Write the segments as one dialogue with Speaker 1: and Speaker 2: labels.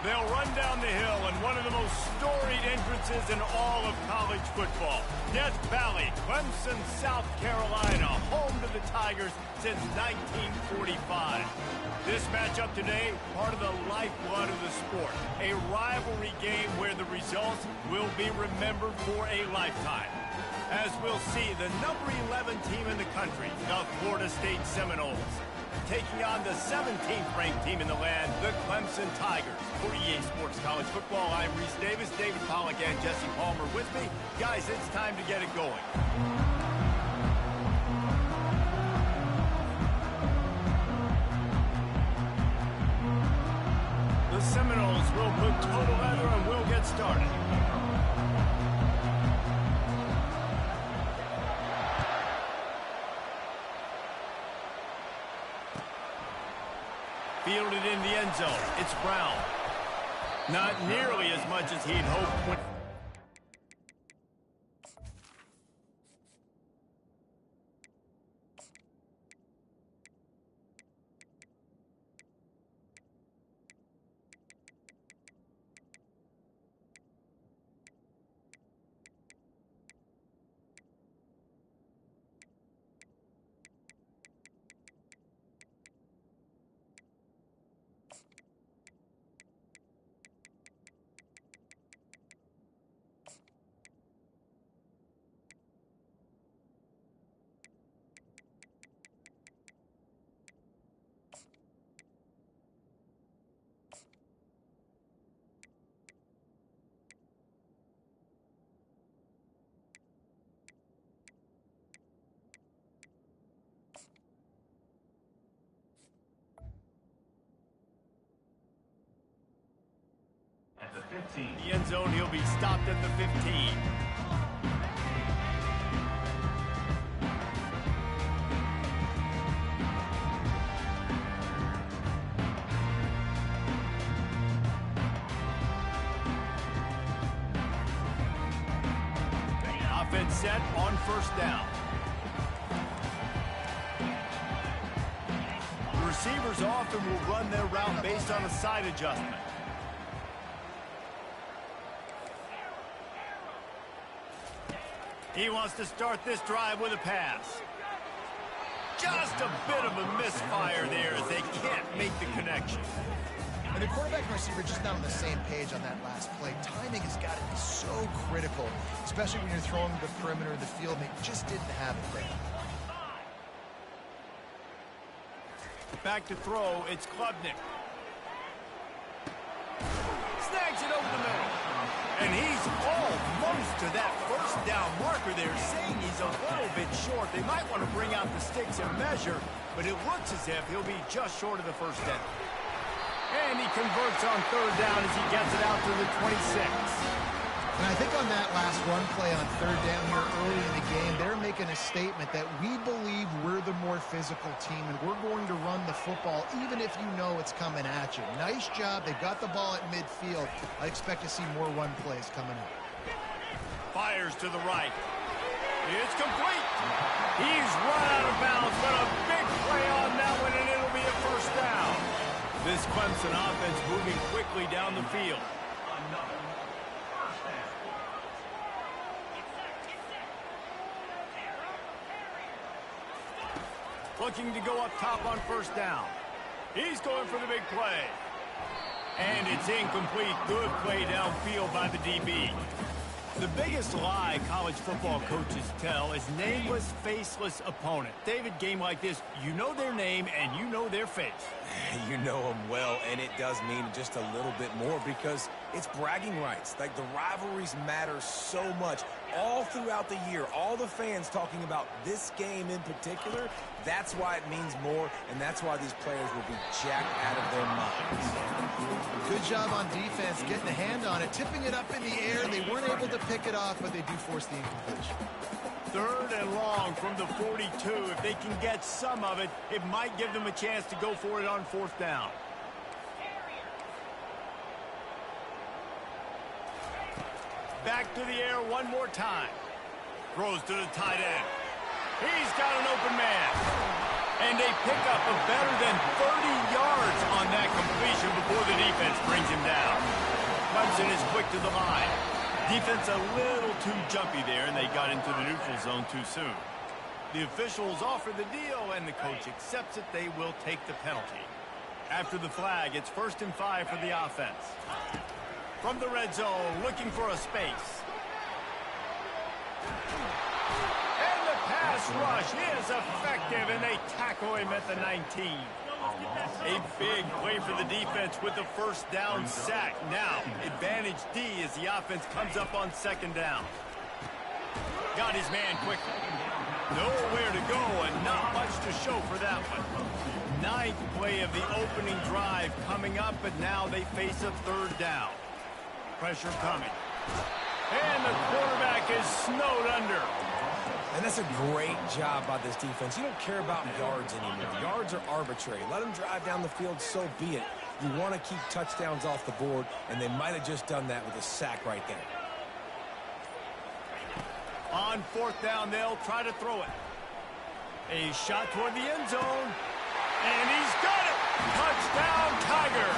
Speaker 1: They'll run down the hill in one of the most storied entrances in all of college football. Death Valley, Clemson, South Carolina, home to the Tigers since 1945. This matchup today, part of the lifeblood of the sport. A rivalry game where the results will be remembered for a lifetime. As we'll see, the number 11 team in the country, the Florida State Seminoles, taking on the 17th ranked team in the land, the Clemson Tigers. For EA Sports College Football, I'm Reese Davis, David Pollack and Jesse Palmer with me. Guys, it's time to get it going. The Seminoles will put total leather and we'll get started. Fielded in the end zone. It's Brown. Not nearly as much as he'd hoped.
Speaker 2: At the 15.
Speaker 1: The end zone, he'll be stopped at the 15. Offense set on first down. The receivers often will run their route based on a side adjustment. He wants to start this drive with a pass. Just a bit of a misfire there as they can't make the connection.
Speaker 3: And the quarterback and receiver just not on the same page on that last play. Timing has got to be so critical, especially when you're throwing the perimeter of the field. They just didn't have it there.
Speaker 1: Back to throw, it's Klubnik. Snags it over the middle. And he's almost to that first down marker there, saying he's a little bit short. They might want to bring out the sticks and measure, but it looks as if he'll be just short of the first down. And he converts on third down as he gets it out to the 26.
Speaker 3: And I think on that last run play on third down here early in the game, they're making a statement that we believe we're the more physical team and we're going to run the football even if you know it's coming at you. Nice job. They've got the ball at midfield. I expect to see more run plays coming up.
Speaker 1: Fires to the right. It's complete. He's run out of bounds, but a big play on that one, and it'll be a first down. This Clemson offense moving quickly down the field. Looking to go up top on first down. He's going for the big play. And it's incomplete. Good play downfield by the DB. The biggest lie college football coaches tell is nameless, faceless opponent. David, game like this, you know their name and you know their face.
Speaker 4: You know them well, and it does mean just a little bit more because it's bragging rights. Like, the rivalries matter so much all throughout the year. All the fans talking about this game in particular, that's why it means more, and that's why these players will be jacked out of their minds.
Speaker 3: Good job on defense getting a hand on it, tipping it up in the air. They weren't able to pick it off, but they do force the incompletion.
Speaker 1: Third and long from the 42. If they can get some of it, it might give them a chance to go for it on fourth down. Back to the air one more time. Throws to the tight end. He's got an open man. And they pick up a better than 30 yards on that completion before the defense brings him down. Wilson is quick to the line. Defense a little too jumpy there, and they got into the neutral zone too soon. The officials offer the deal, and the coach accepts it. They will take the penalty. After the flag, it's 1st and 5 for the offense. From the red zone, looking for a space. And the pass rush is effective, and they tackle him at the 19. A big play for the defense with the first down sack. Now, advantage D as the offense comes up on 2nd down. Got his man quickly. Nowhere to go and not much to show for that one. 9th play of the opening drive coming up, but now they face a 3rd down. Pressure coming. And the quarterback is snowed under.
Speaker 4: And that's a great job by this defense. You don't care about yards anymore. Yards are arbitrary. Let them drive down the field, so be it. You want to keep touchdowns off the board, and they might have just done that with a sack right there.
Speaker 1: On 4th down, they'll try to throw it. A shot toward the end zone. And he's got it! Touchdown, Tiger!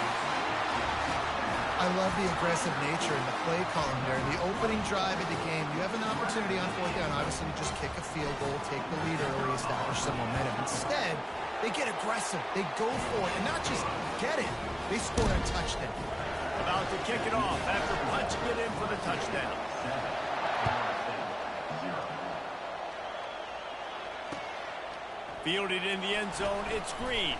Speaker 3: I love the aggressive nature in the play column there. In the opening drive of the game, you have an opportunity on 4th down, obviously, to just kick a field goal, take the lead early, establish some momentum. Instead, they get aggressive. They go for it, and not just get it. They score a touchdown.
Speaker 1: About to kick it off after punching it in for the touchdown. Fielded in the end zone, it's Green.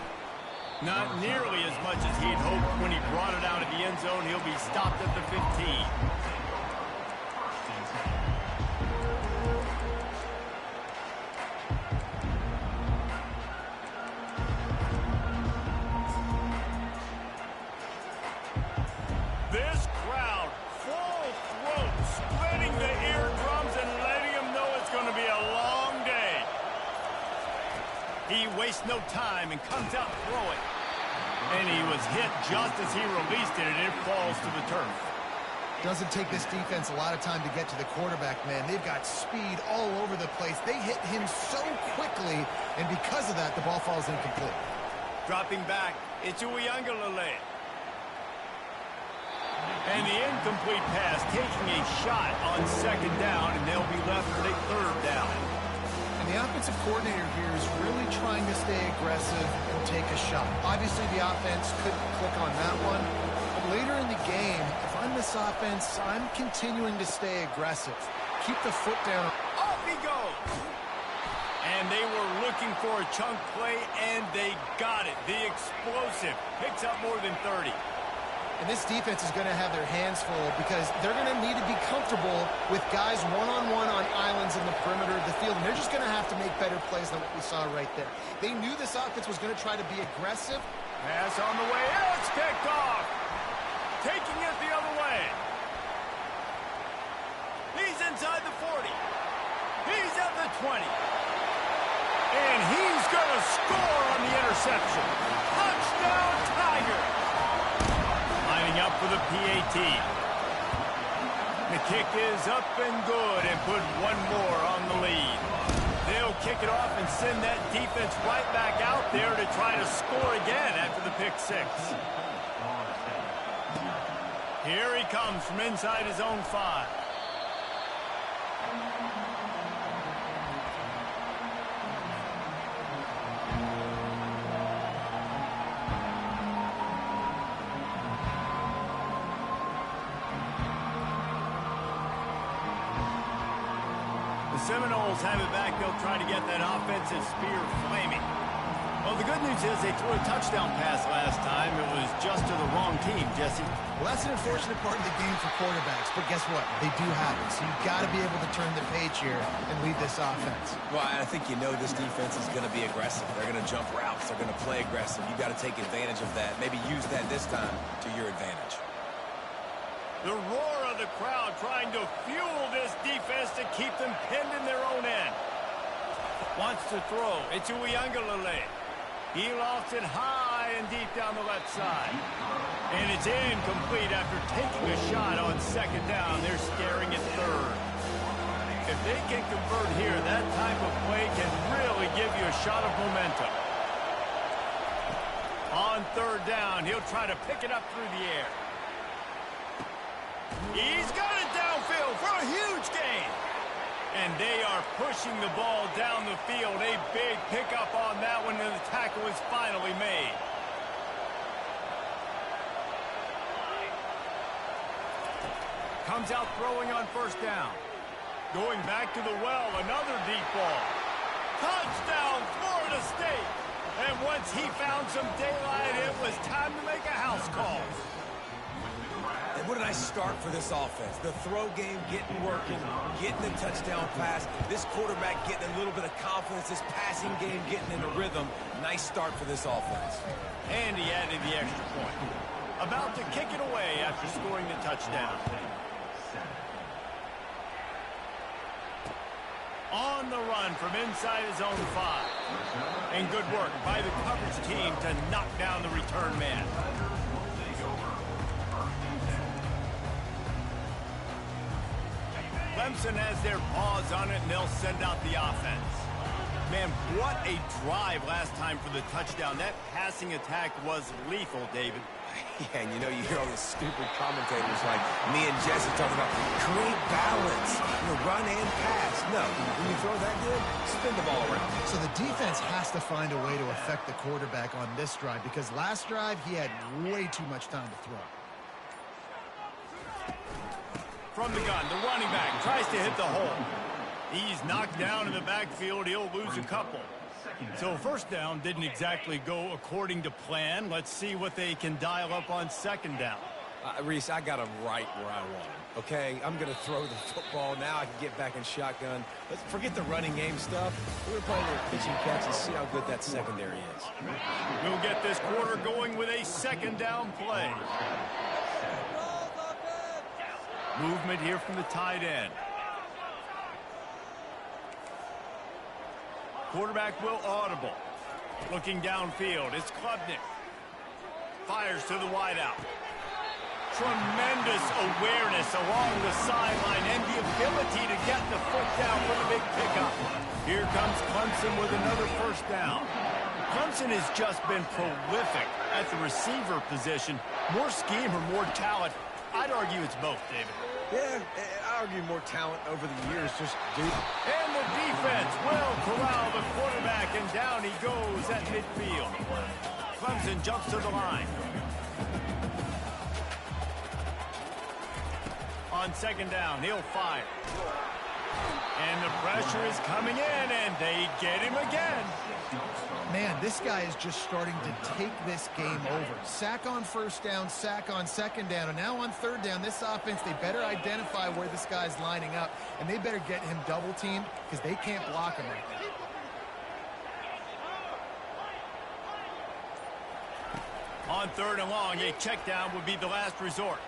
Speaker 1: Not nearly as much as he'd hoped when he brought it out of the end zone. He'll be stopped at the 15. This crowd, full throat, splitting the eardrums and letting them know it's going to be a long day. He wastes no time and comes out throwing. And he was hit just as he released it, and it falls to the turf.
Speaker 3: Doesn't take this defense a lot of time to get to the quarterback, man. They've got speed all over the place. They hit him so quickly, and because of that, the ball falls incomplete.
Speaker 1: Dropping back, it's Uiagalelei. And the incomplete pass taking a shot on 2nd down, and they'll be left with a 3rd down.
Speaker 3: And the offensive coordinator here is really trying to stay aggressive and take a shot. Obviously, the offense couldn't click on that one. But later in the game, if I'm this offense, I'm continuing to stay aggressive. Keep the foot down.
Speaker 1: Off he goes. And they were looking for a chunk play, and they got it. The explosive picks up more than 30.
Speaker 3: And this defense is going to have their hands full because they're going to need to be comfortable with guys one-on-one on islands in the perimeter of the field. And they're just going to have to make better plays than what we saw right there. They knew this offense was going to try to be aggressive.
Speaker 1: Pass on the way. It's picked off. Taking it the other way. He's inside the 40. He's at the 20. And he's going to score on the interception. Touchdown, Tiger. Lining up for the PAT. The kick is up and good and put one more on the lead. They'll kick it off and send that defense right back out there to try to score again after the pick 6. Here he comes from inside his own 5. Seminoles have it back. They'll try to get that offensive spear flaming. Well, the good news is they threw a touchdown pass last time. It was just to the wrong team, Jesse.
Speaker 3: Well, that's an unfortunate part of the game for quarterbacks, but guess what? They do have it, so you've got to be able to turn the page here and lead this offense.
Speaker 4: Well, I think you know this defense is going to be aggressive. They're going to jump routes. They're going to play aggressive. You've got to take advantage of that. Maybe use that this time to your advantage.
Speaker 1: The roar of the crowd trying to fuel this defense to keep them pinned in their own end. Wants to throw. It's Uiagalelei. He lofts it high and deep down the left side. And it's incomplete after taking a shot on 2nd down. They're staring at 3rd. If they can convert here, that type of play can really give you a shot of momentum. On 3rd down, he'll try to pick it up through the air. He's got it downfield for a huge gain. And they are pushing the ball down the field. A big pickup on that one, and the tackle is finally made. Comes out throwing on first down. Going back to the well, another deep ball. Touchdown, Florida State. And once he found some daylight, it was time to make a house call.
Speaker 4: And what a nice start for this offense. The throw game getting working, getting the touchdown pass. This quarterback getting a little bit of confidence. This passing game getting in a rhythm. Nice start for this offense.
Speaker 1: And he added the extra point. About to kick it away after scoring the touchdown. On the run from inside his own 5. And good work by the coverage team to knock down the return man. Clemson has their paws on it, and they'll send out the offense. Man, what a drive last time for the touchdown. That passing attack was lethal, David.
Speaker 4: Yeah, and you know, you hear all these stupid commentators like me and Jesse talking about create balance, run and pass. No, when you throw that good, spin the ball around.
Speaker 3: So the defense has to find a way to affect the quarterback on this drive, because last drive he had way too much time to throw.
Speaker 1: From the gun, the running back tries to hit the hole. He's knocked down in the backfield. He'll lose a couple. So first down didn't exactly go according to plan. Let's see what they can dial up on second down.
Speaker 4: Reese, I got him right where I want him. Okay, I'm going to throw the football. Now I can get back in shotgun. Let's forget the running game stuff. We're going to play a little pitch and catch and see how good that secondary is.
Speaker 1: We'll get this quarter going with a second down play. Movement here from the tight end. Quarterback will audible. Looking downfield, it's Klubnik. Fires to the wideout. Tremendous awareness along the sideline and the ability to get the foot down with a big pickup. Here comes Clemson with another first down. Clemson has just been prolific at the receiver position. More scheme or more talent? I'd argue it's both, David.
Speaker 4: Yeah, I argue more talent over the years. Just do.
Speaker 1: And the defense will corral the quarterback, and down he goes at midfield. Clemson jumps to the line. On second down, he'll fire. And the pressure is coming in, and they get him again.
Speaker 3: Man, this guy is just starting to take this game over. Sack on first down, sack on second down, and now on third down, this offense, they better identify where this guy's lining up, and they better get him double-teamed because they can't block him right now.
Speaker 1: On third and long, a check down would be the last resort.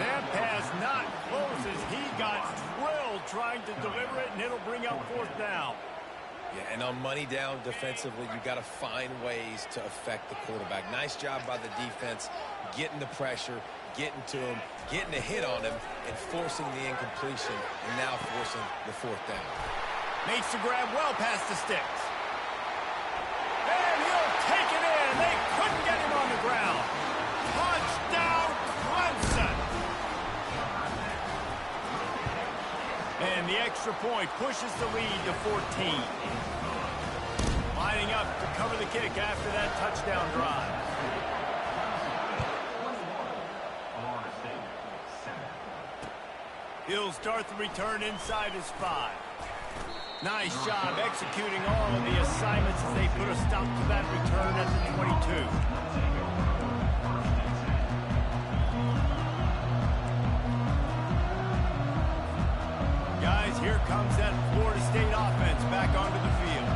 Speaker 1: That pass not close as he got drilled trying to deliver it, and it'll bring up fourth down.
Speaker 4: Yeah, and on money down defensively, you got to find ways to affect the quarterback. Nice job by the defense, getting the pressure, getting to him, getting a hit on him, and forcing the incompletion, and now forcing the fourth down.
Speaker 1: Makes the grab well past the sticks. And he'll take it in. They couldn't get him on the ground. Touchdown, Clemson. And the extra point pushes the lead to 14. Lining up to cover the kick after that touchdown drive. He'll start the return inside his 5. Nice job executing all of the assignments as they put a stop to that return at the 22. Guys, here comes that Florida State offense back onto the field.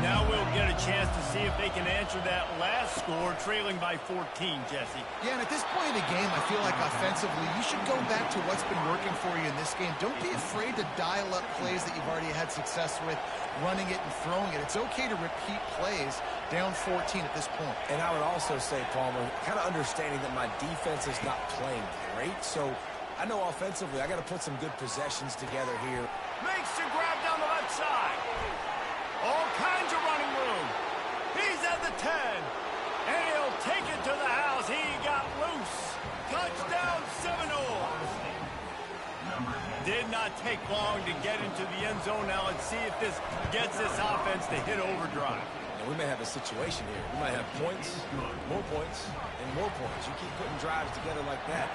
Speaker 1: Now we'll get a chance to see if they can answer that last score, trailing by 14, Jesse.
Speaker 3: Yeah, and at this point in the game, I feel like offensively, you should go back to what's been working for you in this game. Don't be afraid to dial up plays that you've already had success with, running it and throwing it. It's okay to repeat plays down 14 at this point.
Speaker 4: And I would also say, Palmer, kind of understanding that my defense is not playing great, so I know offensively I got to put some good possessions together here.
Speaker 1: Makes the grab down the left side. All kinds of running room. He's at the 10. And he'll take it to the house. He got loose. Touchdown, did not take long to get into the end zone. Now let's see if this gets this offense to hit overdrive.
Speaker 4: Now, we may have a situation here. We might have points, and more points. You keep putting drives together like that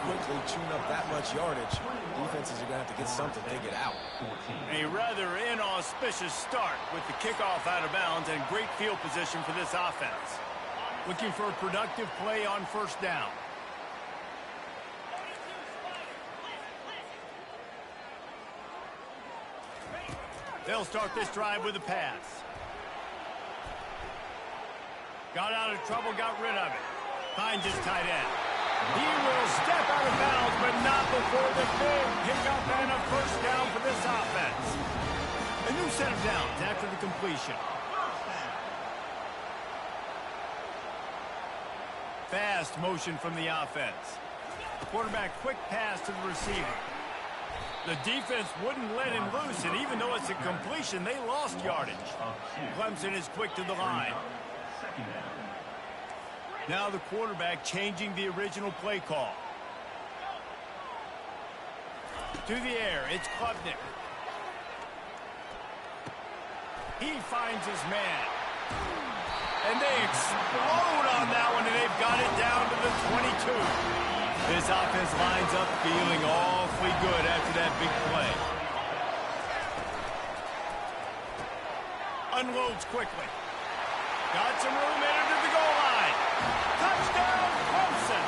Speaker 4: quickly, chewing up that much yardage, defenses are going to have to get something to get out.
Speaker 1: A rather inauspicious start with the kickoff out of bounds and great field position for this offense. Looking for a productive play on first down. They'll start this drive with a pass. Got out of trouble, got rid of it. Finds his tight end. He will step out of bounds, but not before the big pickup and a first down for this offense. A new set of downs after the completion. Fast motion from the offense. Quarterback quick pass to the receiver. The defense wouldn't let him loose, and even though it's a completion, they lost yardage. Clemson is quick to the line. Now the quarterback changing the original play call. To the air, it's Klubnik. He finds his man. And they explode on that one, and they've got it down to the 22. This offense lines up feeling awfully good after that big play. Unloads quickly. Got some room, entered the goal line. Touchdown, Clemson.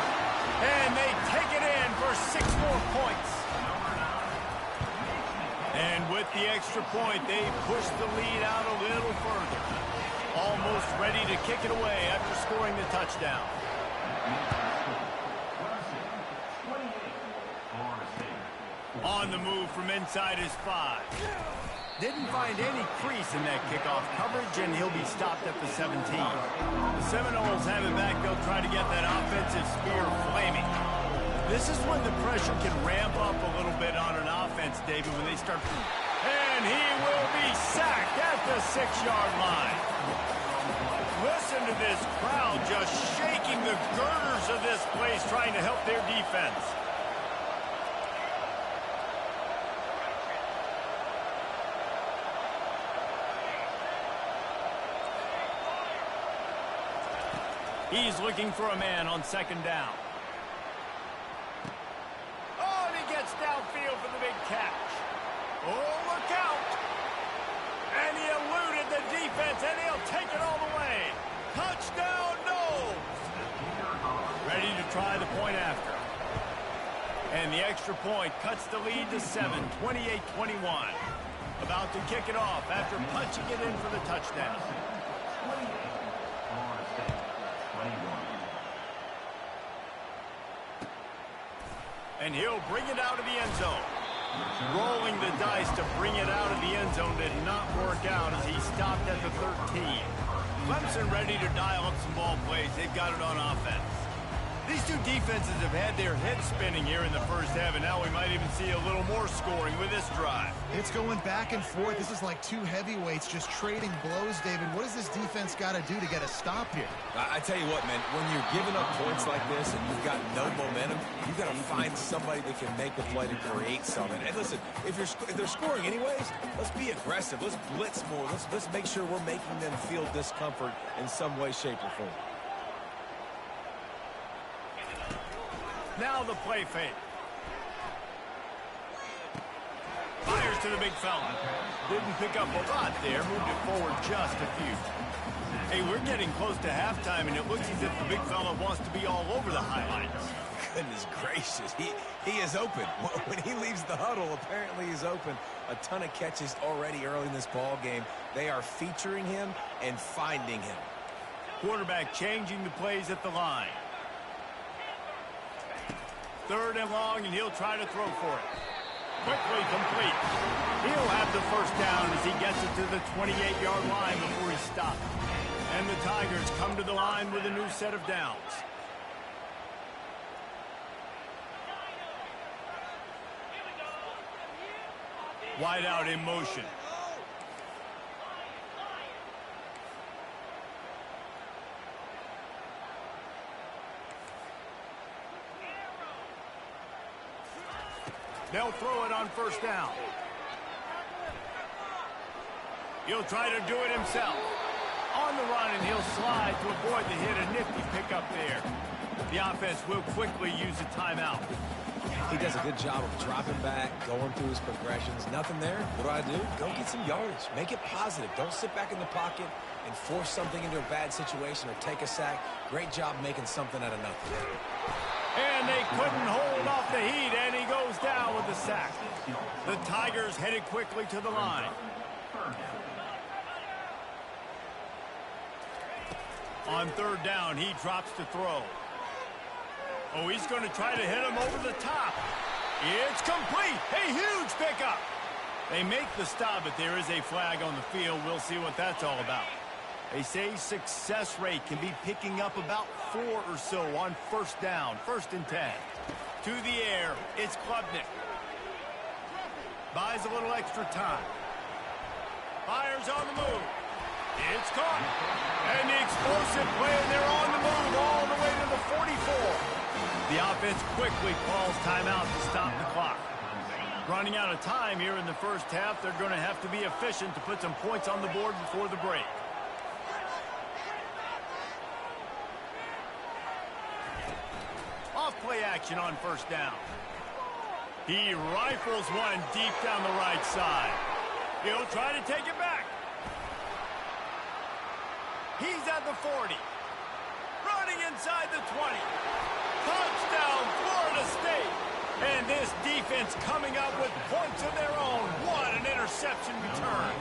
Speaker 1: And they take it in for 6 more points. And with the extra point, they push the lead out a little further. Almost ready to kick it away after scoring the touchdown. On the move from inside his 5. Didn't find any crease in that kickoff coverage, and he'll be stopped at the 17. The Seminoles have it back. They'll try to get that offensive spear flaming. This is when the pressure can ramp up a little bit on an offense, David, when they start. And he will be sacked at the 6-yard line. Listen to this crowd just shaking the girders of this place, trying to help their defense. He's looking for a man on second down. Oh, and he gets downfield for the big catch. Oh, look out. And he eluded the defense, and he'll take it all the way. Touchdown, no. Ready to try the point after. And the extra point cuts the lead to 7, 28-21. About to kick it off after punching it in for the touchdown. And he'll bring it out of the end zone. Rolling the dice to bring it out of the end zone did not work out as he stopped at the 13. Clemson ready to dial up some ball plays. They've got it on offense. These two defenses have had their heads spinning here in the first half, and now we might even see a little more scoring with this drive.
Speaker 3: It's going back and forth. This is like two heavyweights just trading blows, David. What does this defense got to do to get a stop here?
Speaker 4: I tell you what, man, when you're giving up points like this and you've got no momentum, you've got to find somebody that can make a play to create something. And listen, if they're scoring anyways, let's be aggressive. Let's blitz more. Let's make sure we're making them feel discomfort in some way, shape, or form.
Speaker 1: Now the play fake. Fires to the big fella. Didn't pick up a lot there. Moved it forward just a few. Hey, we're getting close to halftime, and it looks as if the big fella wants to be all over the highlights.
Speaker 4: Goodness gracious. He is open. When he leaves the huddle, apparently he's open. A ton of catches already early in this ball game. They are featuring him and finding him.
Speaker 1: Quarterback changing the plays at the line. 3rd and long, and he'll try to throw for it. Quickly complete. He'll have the first down as he gets it to the 28-yard line before he stopped. And the Tigers come to the line with a new set of downs. Wide out in motion. They'll throw it on first down. He'll try to do it himself. On the run, and he'll slide to avoid the hit. A nifty pickup there. The offense will quickly use a timeout.
Speaker 4: He does a good job of dropping back, going through his progressions. Nothing there. What do? Go get some yardage. Make it positive. Don't sit back in the pocket and force something into a bad situation or take a sack. Great job making something out of nothing.
Speaker 1: And they couldn't hold off the heat, and he goes down with the sack. The Tigers headed quickly to the line. On third down, he drops to throw. Oh, he's going to try to hit him over the top. It's complete. A huge pickup. They make the stop, but there is a flag on the field. We'll see what that's all about. They say success rate can be picking up about 4 or so on first down, 1st and 10. To the air, it's Klubnik. Buys a little extra time. Fires on the move. It's caught. And the explosive play, and they're on the move all the way to the 44. The offense quickly calls timeout to stop the clock. Running out of time here in the first half, they're going to have to be efficient to put some points on the board before the break. Off play action on first down. He rifles one deep down the right side. He'll try to take it back. He's at the 40. Running inside the 20. Touchdown, Florida State. And this defense coming up with points of their own. What an interception return.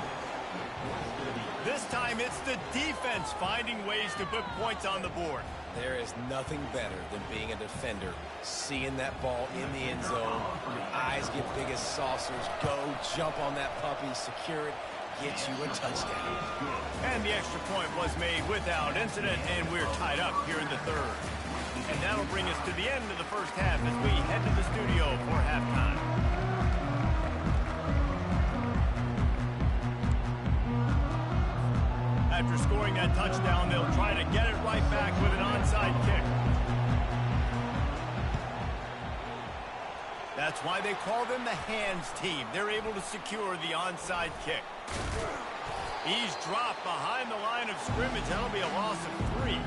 Speaker 1: This time it's the defense finding ways to put points on the board.
Speaker 4: There is nothing better than being a defender, seeing that ball in the end zone. Your eyes get big as saucers. Go, jump on that puppy, secure it, get you a touchdown.
Speaker 1: And the extra point was made without incident, and we're tied up here in the third. And that'll bring us to the end of the first half as we head to the studio for halftime. After scoring that touchdown, they'll try to get it right back with an onside kick. That's why they call them the hands team. They're able to secure the onside kick. He's dropped behind the line of scrimmage. That'll be a loss of 3.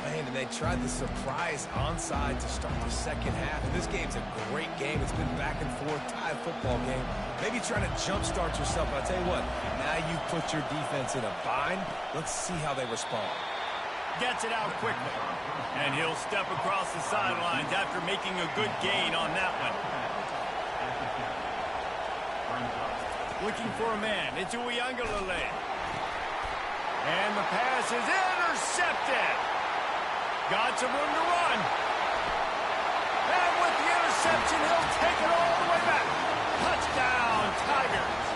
Speaker 4: Man, and they tried the surprise onside to start the second half. And this game's a great game. It's been back and forth, tied football game. Maybe trying to jumpstart yourself. But I tell you what, now you put your defense in a bind. Let's see how they respond.
Speaker 1: Gets it out quickly. And he'll step across the sidelines after making a good gain on that one. Looking for a man. It's Uiagalelei. And the pass is intercepted. Got some room to run. And with the interception, he'll take it all the way back. Touchdown, Tigers.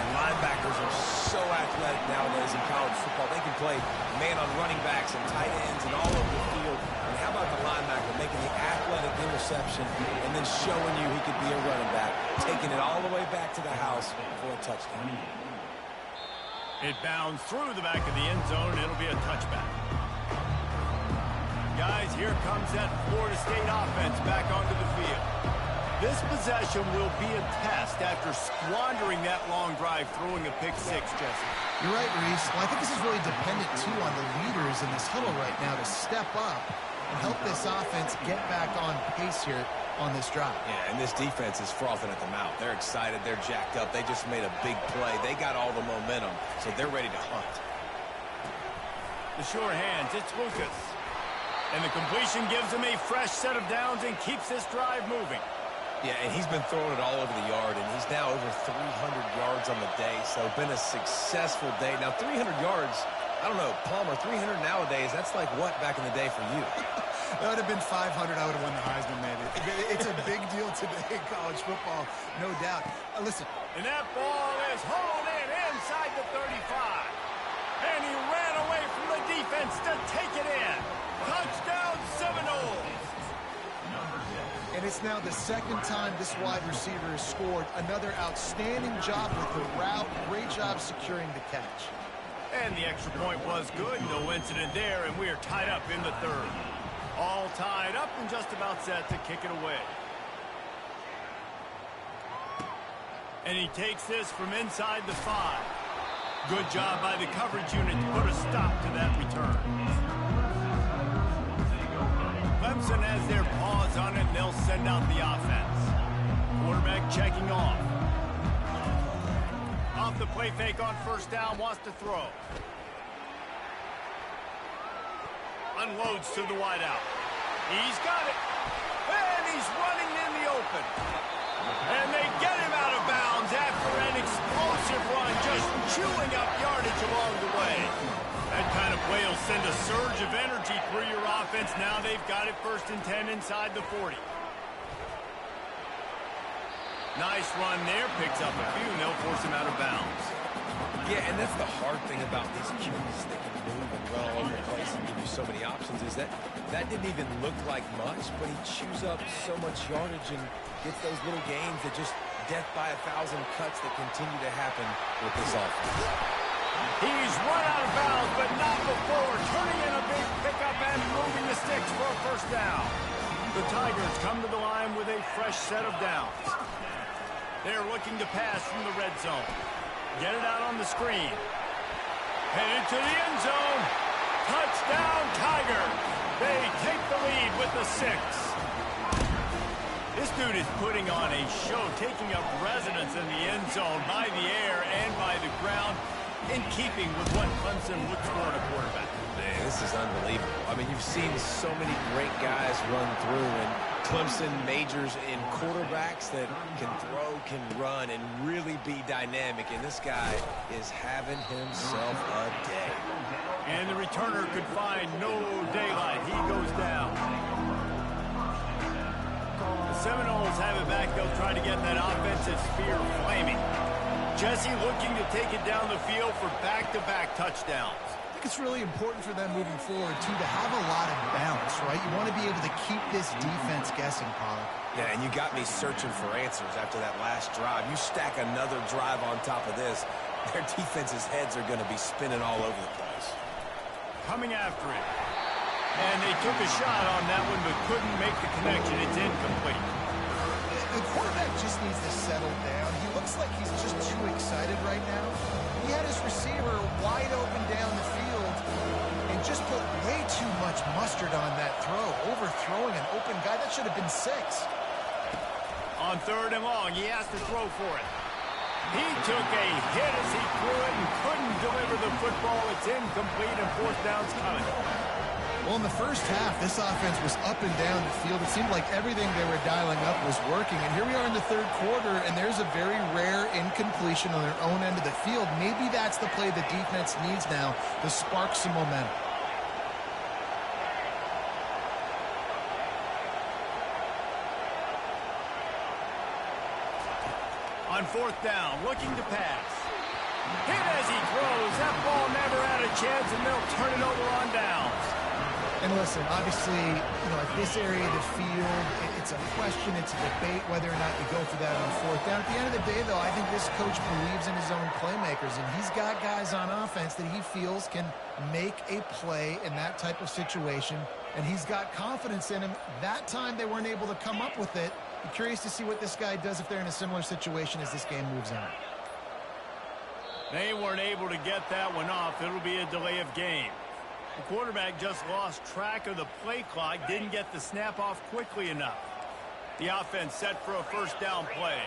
Speaker 4: And linebackers are so athletic nowadays in college football. They can play man on running backs and tight ends and all over the field. And how about the linebacker making the athletic interception and then showing you he could be a running back, taking it all the way back to the house for a touchdown.
Speaker 1: It bounds through the back of the end zone, and it'll be a touchback. Guys, here comes that Florida State offense back onto the field. This possession will be a test after squandering that long drive, throwing a pick 6, Jesse.
Speaker 3: You're right, Reese. Well, I think this is really dependent, too, on the leaders in this huddle right now to step up and help this offense get back on pace here on this drive.
Speaker 4: Yeah, and this defense is frothing at the mouth. They're excited. They're jacked up. They just made a big play. They got all the momentum, so they're ready to hunt.
Speaker 1: The sure hands, it's Lucas. And the completion gives him a fresh set of downs and keeps this drive moving.
Speaker 4: Yeah, and he's been throwing it all over the yard, and he's now over 300 yards on the day, so been a successful day. Now, 300 yards, I don't know, Palmer, 300 nowadays, that's like what back in the day for you?
Speaker 2: That would have been 500. I would have won the Heisman, maybe. It's a big deal today in college football, no doubt. Listen.
Speaker 1: And that ball is hauled in inside the 35. And he ran away from the defense to take it in. Touchdown, Seminoles.
Speaker 3: And it's now the second time this wide receiver has scored. Another outstanding job with the route. Great job securing the catch.
Speaker 1: And the extra point was good. No incident there, and we are tied up in the third. All tied up and just about set to kick it away. And he takes this from inside the 5. Good job by the coverage unit to put a stop to that return. Clemson has their paws on it, and they'll send out the offense. Quarterback checking off. Off the play fake on first down, wants to throw. Unloads to the wideout. He's got it. And he's running in the open. And they get him out of bounds after an explosive run, just chewing up yardage along the way. That kind of play will send a surge of energy through your offense. Now they've got it 1st and 10 inside the 40. Nice run there, picks up a few, and they'll force him out of bounds.
Speaker 4: Yeah, and that's the hard thing about these QBs. They can move and run all over the place and give you so many options, is that didn't even look like much, but he chews up so much yardage and gets those little gains that just death by 1,000 cuts that continue to happen with this offense.
Speaker 1: He's run out of bounds, but not before turning in a big pickup and moving the sticks for a 1st down. The Tigers come to the line with a fresh set of downs. They're looking to pass from the red zone. Get it out on the screen. Headed to the end zone. Touchdown, Tigers. They take the lead with the 6. This dude is putting on a show, taking up residence in the end zone by the air and by the ground, in keeping with what Clemson looks for in a quarterback.
Speaker 4: Man, this is unbelievable. I mean, you've seen so many great guys run through, and Clemson majors in quarterbacks that can throw, can run, and really be dynamic. And this guy is having himself a day.
Speaker 1: And the returner could find no daylight. He goes down. The Seminoles have it back. They'll try to get that offensive spear flaming. Jesse looking to take it down the field for back-to-back touchdowns.
Speaker 3: I think it's really important for them moving forward, too, to have a lot of balance, right? You want to be able to keep this defense guessing, Pollock.
Speaker 4: Yeah, and you got me searching for answers after that last drive. You stack another drive on top of this, their defense's heads are going to be spinning all over the place.
Speaker 1: Coming after it. And they took a shot on that one, but couldn't make the connection. It's incomplete.
Speaker 3: The quarterback just needs to settle down. He looks like he's just too excited right now. He had his receiver wide open down the field and just put way too much mustard on that throw, overthrowing an open guy. That should have been 6.
Speaker 1: On 3rd and long, he has to throw for it. He took a hit as he threw it and couldn't deliver the football. It's incomplete, and 4th down's coming.
Speaker 3: Well, in the first half, this offense was up and down the field. It seemed like everything they were dialing up was working. And here we are in the 3rd quarter, and there's a very rare incompletion on their own end of the field. Maybe that's the play the defense needs now to spark some momentum.
Speaker 1: On 4th down, looking to pass. Hit as he throws. That ball never had a chance, and they'll turn it over on downs.
Speaker 3: And listen, obviously, at this area of the field, it's a question, it's a debate whether or not you go for that on 4th down. At the end of the day, though, I think this coach believes in his own playmakers, and he's got guys on offense that he feels can make a play in that type of situation, and he's got confidence in him. That time, they weren't able to come up with it. I'm curious to see what this guy does if they're in a similar situation as this game moves on.
Speaker 1: They weren't able to get that one off. It'll be a delay of game. The quarterback just lost track of the play clock, didn't get the snap off quickly enough. The offense set for a 1st down play.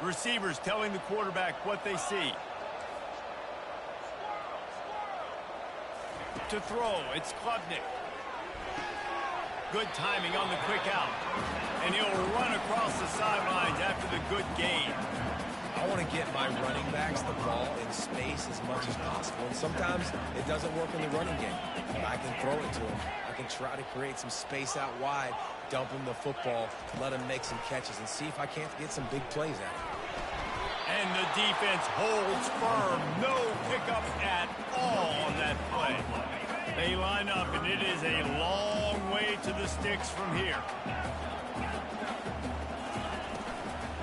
Speaker 1: Receivers telling the quarterback what they see. To throw, it's Klubnik. Good timing on the quick out. And he'll run across the sidelines after the good gain.
Speaker 4: I want to get my running backs the ball in space as much as possible. And sometimes it doesn't work in the running game. But I can throw it to them. I can try to create some space out wide, dump him the football, let him make some catches, and see if I can't get some big plays out of it.
Speaker 1: And the defense holds firm. No pickup at all on that play. They line up, and it is a long way to the sticks from here.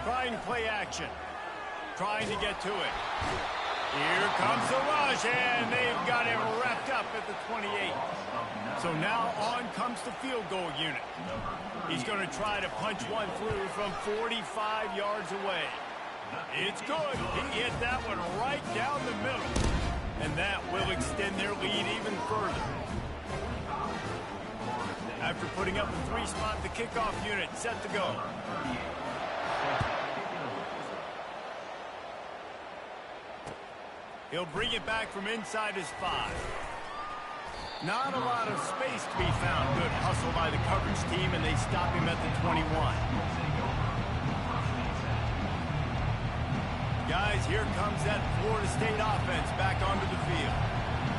Speaker 1: Trying play action. Trying to get to it. Here comes the rush, and they've got him wrapped up at the 28. So now on comes the field goal unit. He's going to try to punch one through from 45 yards away. It's good. He hit that one right down the middle. And that will extend their lead even further. After putting up a 3-spot, the kickoff unit set to go. He'll bring it back from inside his 5. Not a lot of space to be found. Good hustle by the coverage team, and they stop him at the 21. Guys, here comes that Florida State offense back onto the field.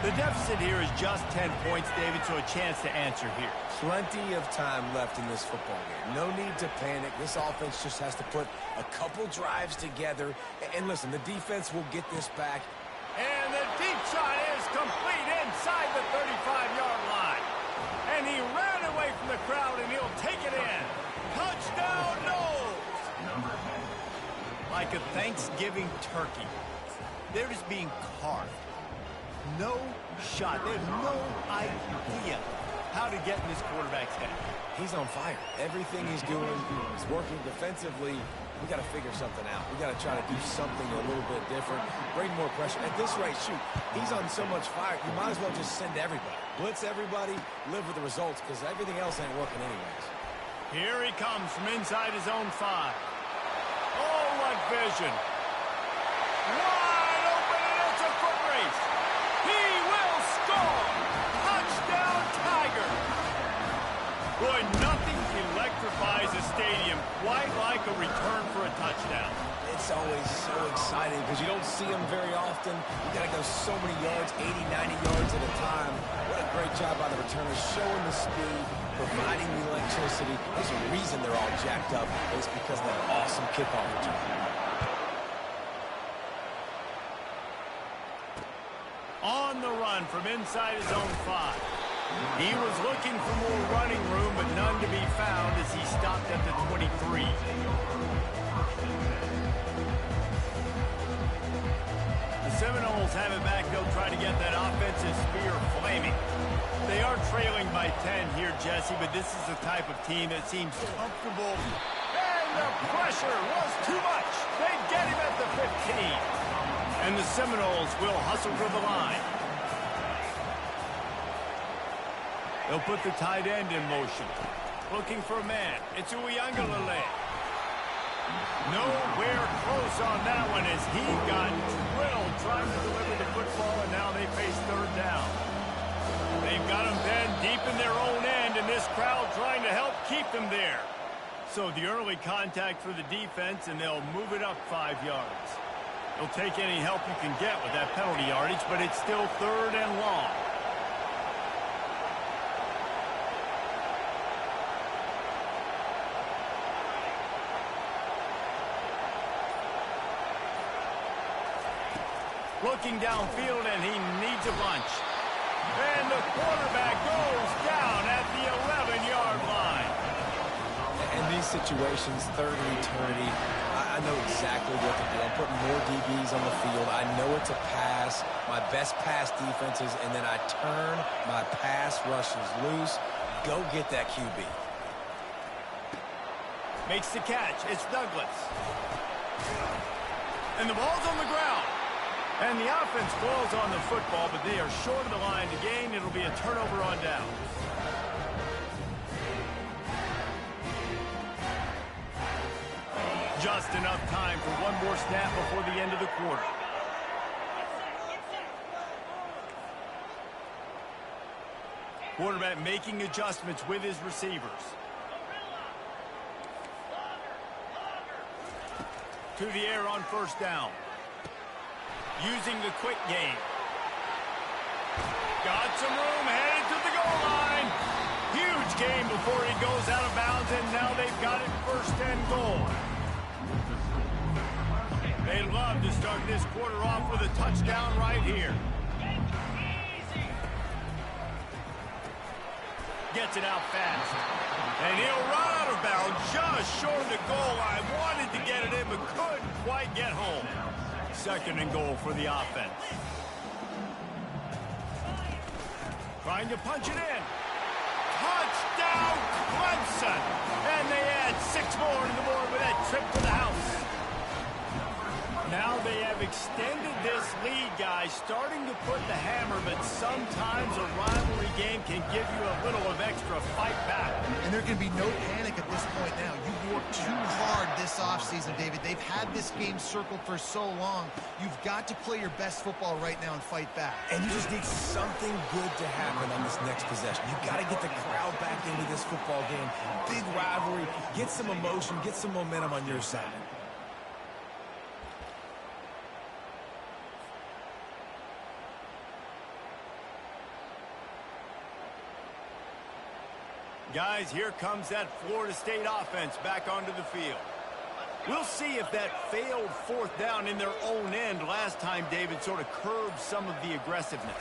Speaker 1: The deficit here is just 10 points, David, so a chance to answer here.
Speaker 4: Plenty of time left in this football game. No need to panic. This offense just has to put a couple drives together. And listen, the defense will get this back.
Speaker 1: And the deep shot is complete inside the 35-yard line. And he ran away from the crowd, and he'll take it in. Touchdown, Noles! Like a Thanksgiving turkey, they're just being carved. No shot. They have no idea how to get in this quarterback's head.
Speaker 4: He's on fire. Everything he's doing is working defensively. We got to figure something out. We got to try to do something a little bit different. Bring more pressure. At this rate, shoot, he's on so much fire, you might as well just send everybody. Blitz everybody, live with the results, because everything else ain't working anyways.
Speaker 1: Here he comes from inside his own 5. Oh, what vision. Wide open, and it's a foot race. He will score. Touchdown, Tiger. Boy, nothing electrifies a stadium quite like a return for a touchdown.
Speaker 4: It's always so exciting because you don't see them very often. You got to go so many yards, 80, 90 yards at a time. What a great job by the returners, showing the speed, providing the electricity. There's a reason they're all jacked up. It's because of that awesome kickoff return.
Speaker 1: On the run from inside his own 5. He was looking for more running room, but none to be found as he stopped at the 23. The Seminoles have it back. They'll try to get that offensive spear flaming. They are trailing by 10 here, Jesse, but this is the type of team that seems comfortable. And the pressure was too much. They get him at the 15. And the Seminoles will hustle for the line. They'll put the tight end in motion. Looking for a man. It's Uiagalelei. Nowhere close on that one as he got drilled trying to deliver the football, and now they face third down. They've got him then deep in their own end, and this crowd trying to help keep them there. So the early contact for the defense, and they'll move it up 5 yards. They'll take any help you can get with that penalty yardage, but it's still third and long. Looking downfield, and he needs a bunch. And the quarterback goes down at the 11-yard line.
Speaker 4: In these situations, third and eternity, I know exactly what to do. I'm putting more DBs on the field. I know it's a pass, my best pass defenses, and then I turn my pass rushers loose. Go get that QB.
Speaker 1: Makes the catch. It's Douglas. And the ball's on the ground. And the offense falls on the football, but they are short of the line to gain. It'll be a turnover on down. Just enough time for one more snap before the end of the quarter. Quarterback making adjustments with his receivers. To the air on first down. Using the quick game. Got some room, headed to the goal line. Huge game before he goes out of bounds, and now they've got it first and goal. They love to start this quarter off with a touchdown right here. Gets it out fast. And he'll run out of bounds just short of the goal line. Wanted to get it in, but couldn't quite get home. Second and goal for the offense. Trying to punch it in. Touchdown, Clemson! And they add 6 more to the board with that trip to the house. Now they have extended this lead, guys, starting to put the hammer, but sometimes a rivalry game can give you a little of extra fight back.
Speaker 3: And there can be no panic at this point now. You've worked too hard this offseason, David. They've had this game circled for so long. You've got to play your best football right now and fight back.
Speaker 4: And you just need something good to happen on this next possession. You got to get the crowd back into this football game. Big rivalry. Get some emotion. Get some momentum on your side.
Speaker 1: Guys, here comes that Florida State offense back onto the field. We'll see if that failed 4th down in their own end last time, David, sort of curbed some of the aggressiveness.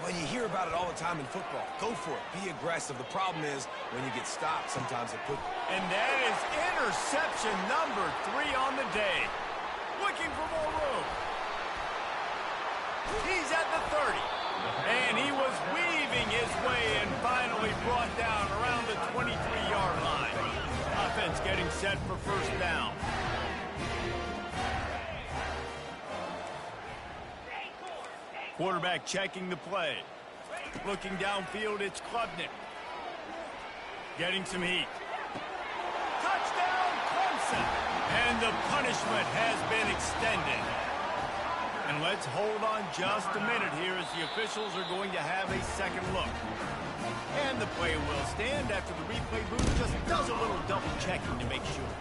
Speaker 4: Well, you hear about it all the time in football. Go for it. Be aggressive. The problem is when you get stopped, sometimes it puts...
Speaker 1: And that is interception number 3 on the day. Looking for more room. He's at the 30. And he was weaving his way and finally brought down around the 23-yard line. Offense getting set for 1st down. Quarterback checking the play. Looking downfield, it's Klubnik. Getting some heat. Touchdown, Clemson! And the punishment has been extended. And let's hold on just a minute here as the officials are going to have a second look. And the play will stand after the replay booth just does a little double checking to make sure.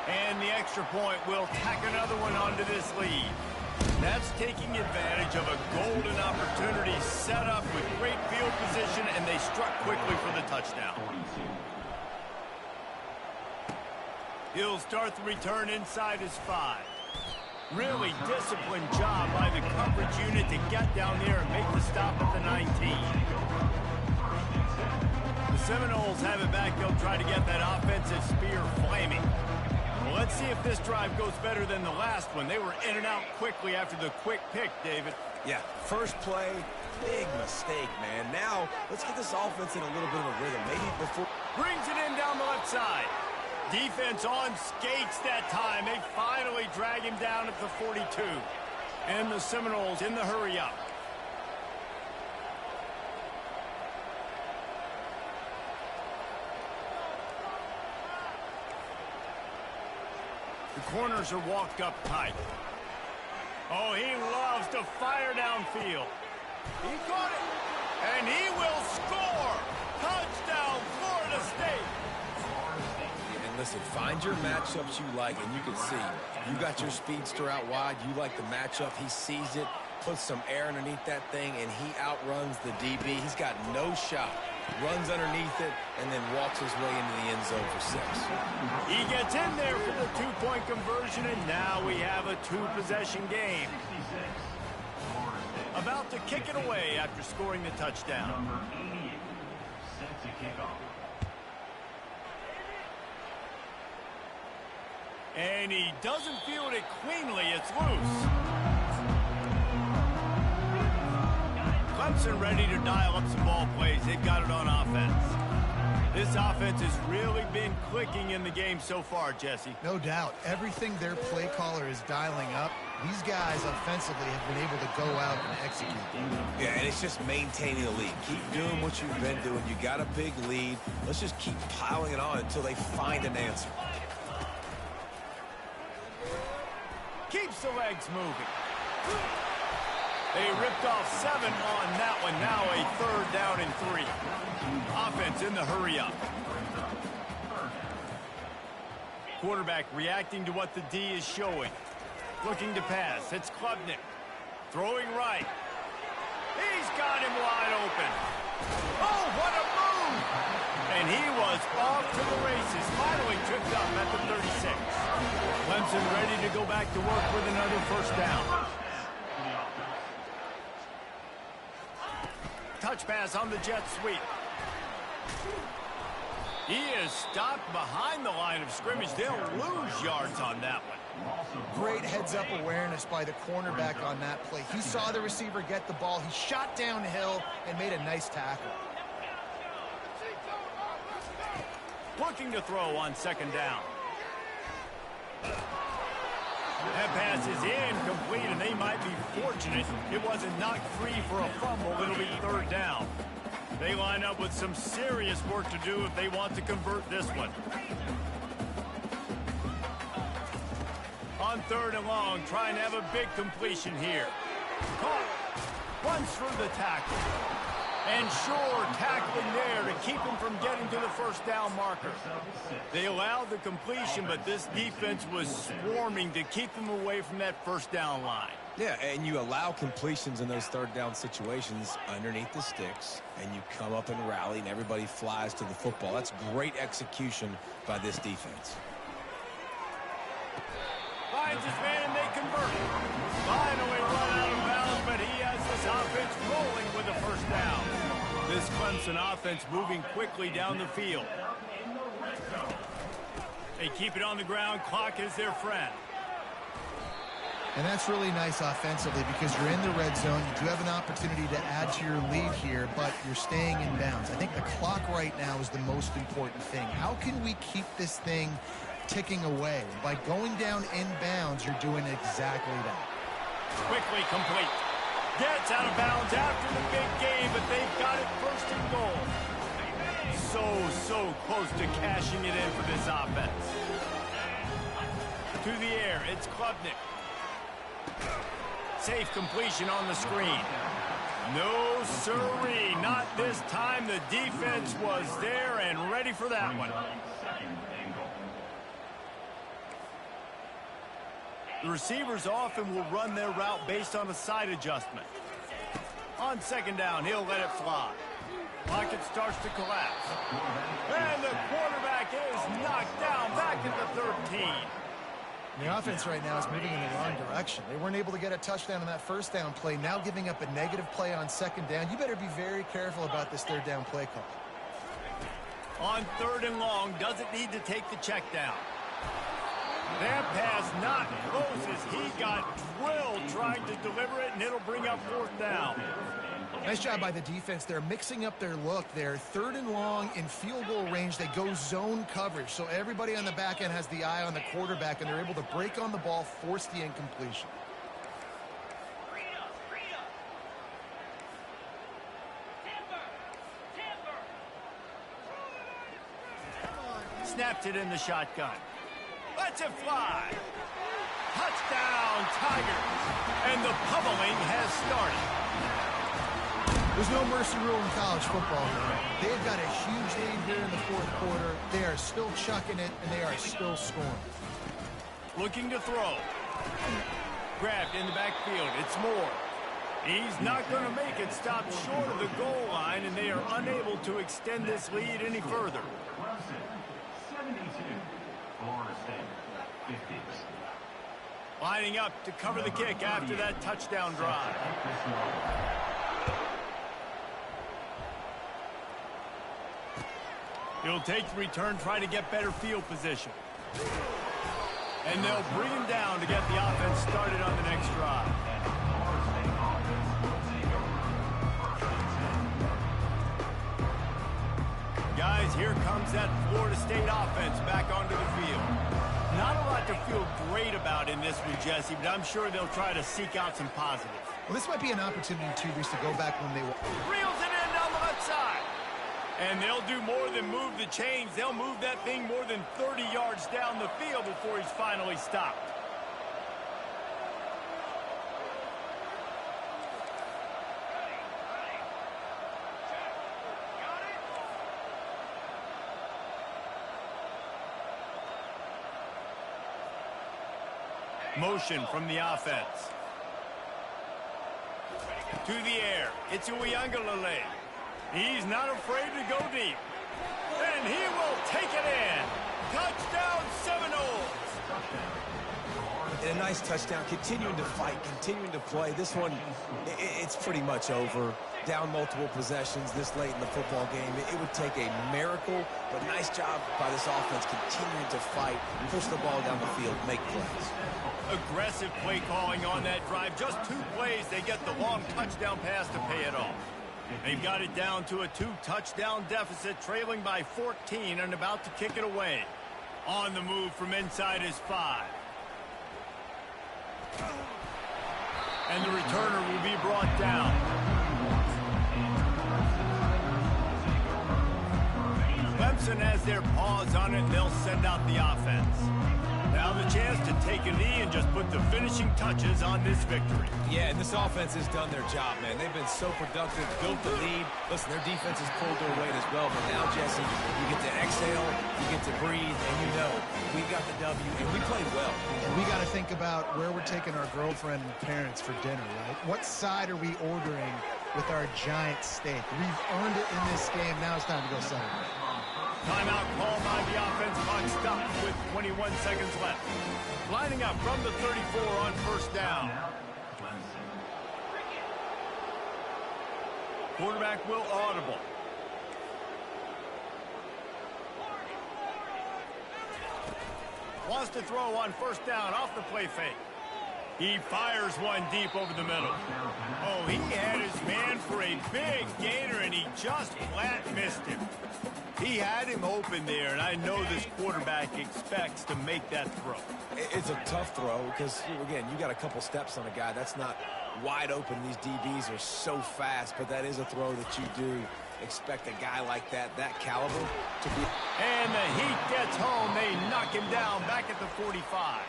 Speaker 1: And the extra point will tack another one onto this lead. That's taking advantage of a golden opportunity set up with great field position, and they struck quickly for the touchdown. He'll start the return inside his 5. Really disciplined job by the coverage unit to get down there and make the stop at the 19. The Seminoles have it back. They'll try to get that offensive spear flaming. Well, let's see if this drive goes better than the last one. They were in and out quickly after the quick pick, David.
Speaker 4: Yeah, first play, big mistake, man. Now, let's get this offense in a little bit of a rhythm. Maybe before...
Speaker 1: Brings it in down the left side. Defense on skates that time. They finally drag him down at the 42. And the Seminoles in the hurry up. The corners are walked up tight. Oh, he loves to fire downfield. He got it. And he will score. Touchdown, Florida State.
Speaker 4: Listen, find your matchups you like, and you can see you got your speedster out wide. You like the matchup. He sees it, puts some air underneath that thing, and he outruns the DB. He's got no shot. Runs underneath it, and then walks his way into the end zone for 6.
Speaker 1: He gets in there for the 2-point conversion, and now we have a 2-possession game. About to kick it away after scoring the touchdown.
Speaker 5: Number 88, set to kick off.
Speaker 1: And he doesn't field it cleanly. It's loose. Clemson ready to dial up some ball plays. They've got it on offense. This offense has really been clicking in the game so far, Jesse.
Speaker 3: No doubt. Everything their play caller is dialing up, these guys offensively have been able to go out and execute.
Speaker 4: Yeah, and it's just maintaining the lead. Keep doing what you've been doing. You got a big lead. Let's just keep piling it on until they find an answer.
Speaker 1: Keeps the legs moving. They ripped off 7 on that one. Now a 3rd down and 3. Offense in the hurry up. Quarterback reacting to what the D is showing. Looking to pass. It's Klubnik. Throwing right. He's got him wide open. Oh, what a move! And he was off to the races. Finally tripped up at the 36. Clemson ready to go back to work with another 1st down. Touch pass on the jet sweep. He is stopped behind the line of scrimmage. They'll lose yards on that one.
Speaker 3: Great heads-up awareness by the cornerback on that play. He saw the receiver get the ball. He shot downhill and made a nice tackle.
Speaker 1: Looking to throw on second down. That pass is incomplete, and they might be fortunate it wasn't knocked free for a fumble. It'll be third down. They line up with some serious work to do if they want to convert this one. On third and long, trying to have a big completion here. Caught. Runs through the tackle. And sure, tackling there to keep him from getting to the first down marker. They allowed the completion, but this defense was swarming to keep them away from that first down line.
Speaker 4: Yeah, and you allow completions in those third down situations underneath the sticks, and you come up and rally, and everybody flies to the football. That's great execution by this defense.
Speaker 1: Finds his man, and they convert. Finally run out of bounds, but he has this offense rolling with a first down. This Clemson offense moving quickly down the field. They keep it on the ground. Clock is their friend.
Speaker 3: And that's really nice offensively because you're in the red zone. You do have an opportunity to add to your lead here, but you're staying in bounds. I think the clock right now is the most important thing. How can we keep this thing ticking away? By going down in bounds, you're doing exactly that.
Speaker 1: Quickly complete. Gets out of bounds after the big game, but they've got it first and goal. So close to cashing it in for this offense. To the air, it's Klubnik. Safe completion on the screen. No sirree, not this time. The defense was there and ready for that one. The receivers often will run their route based on a side adjustment. On second down, he'll let it fly. Pocket starts to collapse. And the quarterback is knocked down back at the 13.
Speaker 3: The offense right now is moving in the wrong direction. They weren't able to get a touchdown on that first down play. Now giving up a negative play on second down. You better be very careful about this third down play call.
Speaker 1: On third and long, doesn't need to take the check down. That pass not close as he got drilled trying to deliver it, and it'll bring up fourth down.
Speaker 3: Nice job by the defense. They're mixing up their look there. Third and long in field goal range. They go zone coverage. So everybody on the back end has the eye on the quarterback, and they're able to break on the ball, force the incompletion.
Speaker 1: Snapped it in the shotgun. Lets it fly. Touchdown, Tigers. And the pummeling has started.
Speaker 3: There's no mercy rule in college football, man. They've got a huge lead here in the fourth quarter. They are still chucking it, and they are still scoring.
Speaker 1: Looking to throw. Grabbed in the backfield. It's Moore. He's not going to make it. Stopped short of the goal line, and they are unable to extend this lead any further.
Speaker 5: 72. Florida State, 50.
Speaker 1: Lining up to cover the kick after that touchdown drive. He'll take the return, try to get better field position. And they'll bring him down to get the offense started on the next drive. Guys, here comes that Florida State offense back onto the field. Not a lot to feel great about in this one, Jesse, but I'm sure they'll try to seek out some positives.
Speaker 3: Well, this might be an opportunity, too, Reese, to go back when they were...
Speaker 1: Reels it in down the left side. And they'll do more than move the chains. They'll move that thing more than 30 yards down the field before he's finally stopped. Motion from the offense. To the air. It's Uiagalelei. He's not afraid to go deep. And he will take it in. Touchdown, Seminoles.
Speaker 4: And a nice touchdown. Continuing to fight, continuing to play. This one, it's pretty much over. down multiple possessions this late in the football game. It would take a miracle, but nice job by this offense continuing to fight, push the ball down the field, make plays.
Speaker 1: Aggressive play calling on that drive. Just 2 plays, they get the long touchdown pass to pay it off. They've got it down to a 2-touchdown deficit, trailing by 14 and about to kick it away. On the move from inside his 5. And the returner will be brought down. Clemson has their paws on it, and they'll send out the offense. Now the chance to take a knee and just put the finishing touches on this victory.
Speaker 4: Yeah, and this offense has done their job, man. They've been so productive, built the lead. Listen, their defense has pulled their weight as well. But now, Jesse, you get to exhale, you get to breathe, and you know we got the W, and we played well.
Speaker 3: And we got to think about where we're taking our girlfriend and parents for dinner, right? What side are we ordering with our giant steak? We've earned it in this game. Now it's time to go celebrate.
Speaker 1: Timeout called by the offense. Clock stopped with 21 seconds left. Lining up from the 34 on first down. Quarterback will audible. Wants to throw on first down off the play fake. He fires one deep over the middle. Oh, he had his man for a big gainer, and he just flat missed him. He had him open there, and I know this quarterback expects to make that throw.
Speaker 4: It's a tough throw because, again, you got a couple steps on a guy. That's not wide open. These DBs are so fast, but that is a throw that you do expect a guy like that caliber to be.
Speaker 1: And the heat gets home. They knock him down back at the 45.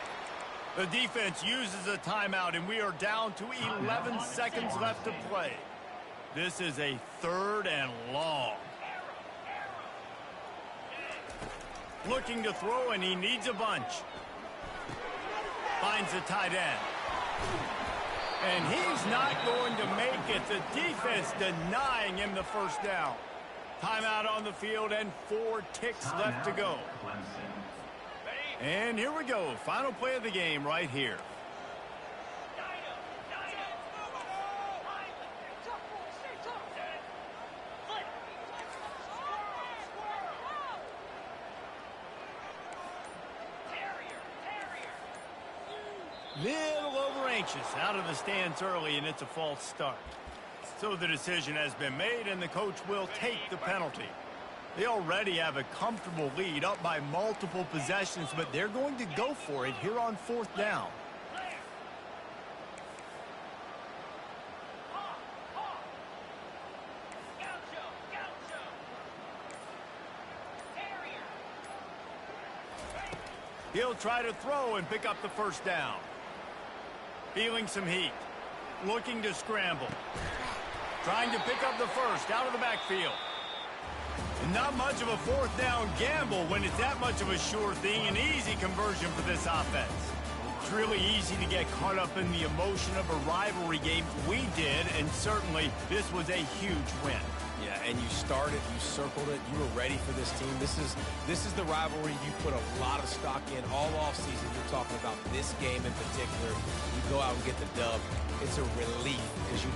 Speaker 1: The defense uses a timeout, and we are down to 11 seconds left to play. This is a 3rd and long. Looking to throw, and he needs a bunch. Finds the tight end. And he's not going to make it. The defense denying him the first down. Timeout on the field, and 4 ticks left to go. And here we go. Final play of the game right here. Little over anxious out of the stands early, and it's a false start. So the decision has been made, and the coach will take the penalty. They already have a comfortable lead, up by multiple possessions, but they're going to go for it here on 4th down. He'll try to throw and pick up the first down. Feeling some heat. Looking to scramble. Trying to pick up the first out of the backfield. Not much of a 4th down gamble when it's that much of a sure thing. An easy conversion for this offense. It's really easy to get caught up in the emotion of a rivalry game. We did, and certainly this was a huge win.
Speaker 4: Yeah, and you started, you circled it, you were ready for this team. This is the rivalry you put a lot of stock in all offseason. You're talking about this game in particular. You go out and get the dub. It's a relief because you